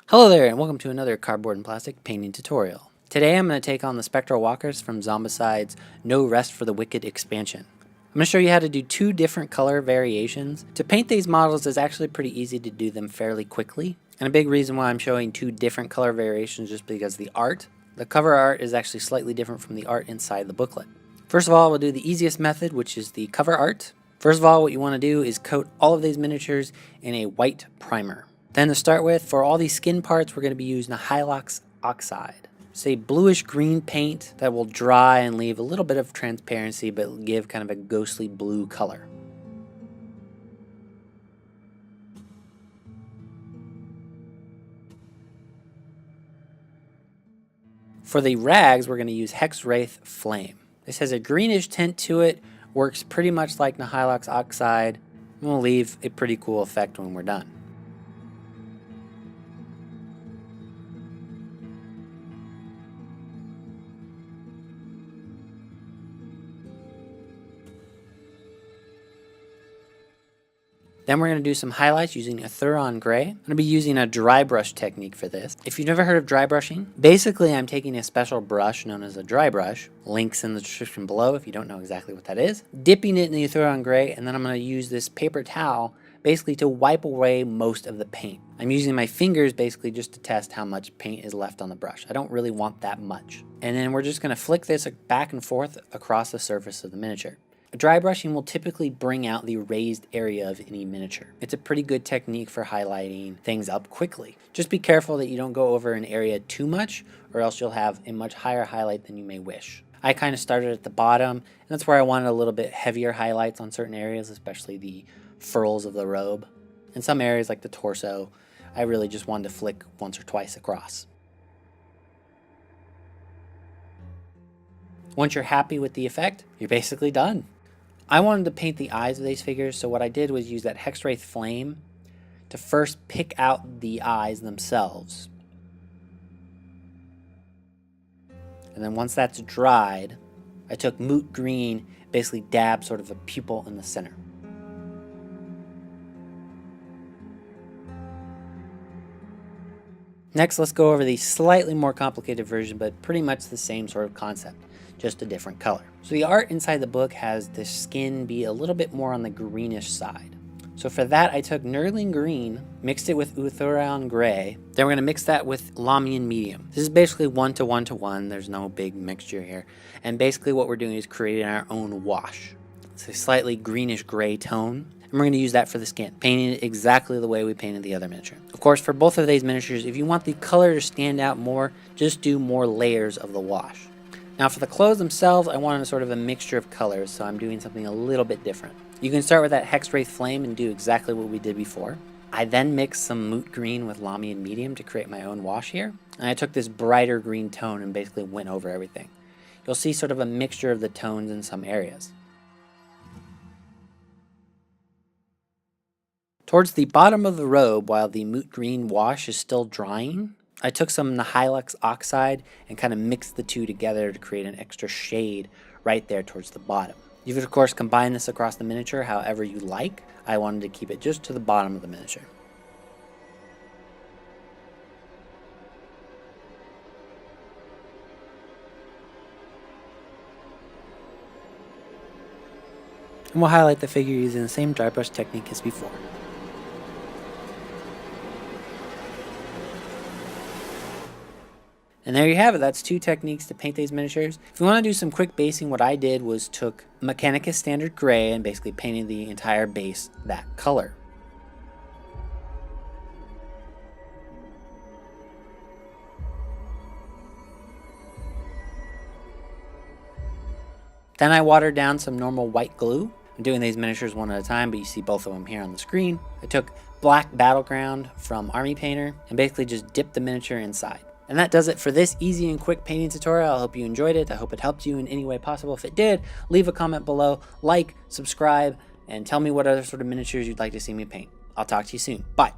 Hello there and welcome to another cardboard and plastic painting tutorial. Today I'm going to take on the Spectral walkers from Zombicide's No Rest for the Wicked expansion. I'm going to show you how to do two different color variations. To paint these models is actually pretty easy to do them fairly quickly. And a big reason why I'm showing two different color variations is just because the cover art is actually slightly different from the art inside the booklet. First of all, we'll do the easiest method, which is the cover art. First of all, what you want to do is coat all of these miniatures in a white primer. Then to start with, for all these skin parts, we're going to be using Nurgling Oxide. It's a bluish green paint that will dry and leave a little bit of transparency, but give kind of a ghostly blue color. For the rags, we're going to use Hexwraith Flame. This has a greenish tint to it, works pretty much like Nurgling Oxide, and will leave a pretty cool effect when we're done. Then we're going to do some highlights using Ethereal Gray. I'm going to be using a dry brush technique for this. If you've never heard of dry brushing, basically I'm taking a special brush known as a dry brush, links in the description below if you don't know exactly what that is, dipping it in the Ethereal Gray, and then I'm going to use this paper towel basically to wipe away most of the paint. I'm using my fingers basically just to test how much paint is left on the brush. I don't really want that much. And then we're just going to flick this back and forth across the surface of the miniature. Dry brushing will typically bring out the raised area of any miniature. It's a pretty good technique for highlighting things up quickly. Just be careful that you don't go over an area too much, or else you'll have a much higher highlight than you may wish. I kind of started at the bottom, and that's where I wanted a little bit heavier highlights on certain areas, especially the furls of the robe. In some areas like the torso, I really just wanted to flick once or twice across. Once you're happy with the effect, you're basically done. I wanted to paint the eyes of these figures, so what I did was use that Hexwraith Flame to first pick out the eyes themselves. And then once that's dried, I took Moot Green, basically dabbed sort of a pupil in the center. Next, let's go over the slightly more complicated version, but pretty much the same sort of concept, just a different color. So the art inside the book has the skin be a little bit more on the greenish side. So for that, I took Nurgling Green, mixed it with Ethereal Gray. Then we're going to mix that with Lahmian Medium. This is basically 1 to 1 to 1. There's no big mixture here. And basically what we're doing is creating our own wash. It's a slightly greenish gray tone. And we're going to use that for the skin, painting it exactly the way we painted the other miniature. Of course, for both of these miniatures, if you want the color to stand out more, just do more layers of the wash. Now for the clothes themselves, I wanted sort of a mixture of colors, so I'm doing something a little bit different. You can start with that Hexwraith Flame and do exactly what we did before. I then mixed some Moot Green with Lahmian Medium to create my own wash here. And I took this brighter green tone and basically went over everything. You'll see sort of a mixture of the tones in some areas. Towards the bottom of the robe, while the Moot Green wash is still drying, I took some Nurgling Oxide and kind of mixed the two together to create an extra shade right there towards the bottom. You could of course combine this across the miniature however you like. I wanted to keep it just to the bottom of the miniature. And we'll highlight the figure using the same dry brush technique as before. And there you have it. That's two techniques to paint these miniatures. If you want to do some quick basing, what I did was took Mechanicus Standard Gray and basically painted the entire base that color. Then I watered down some normal white glue. I'm doing these miniatures one at a time, but you see both of them here on the screen. I took Black Battleground from Army Painter and basically just dipped the miniature inside. And that does it for this easy and quick painting tutorial. I hope you enjoyed it. I hope it helped you in any way possible. If it did, leave a comment below, like, subscribe, and tell me what other sort of miniatures you'd like to see me paint. I'll talk to you soon. Bye.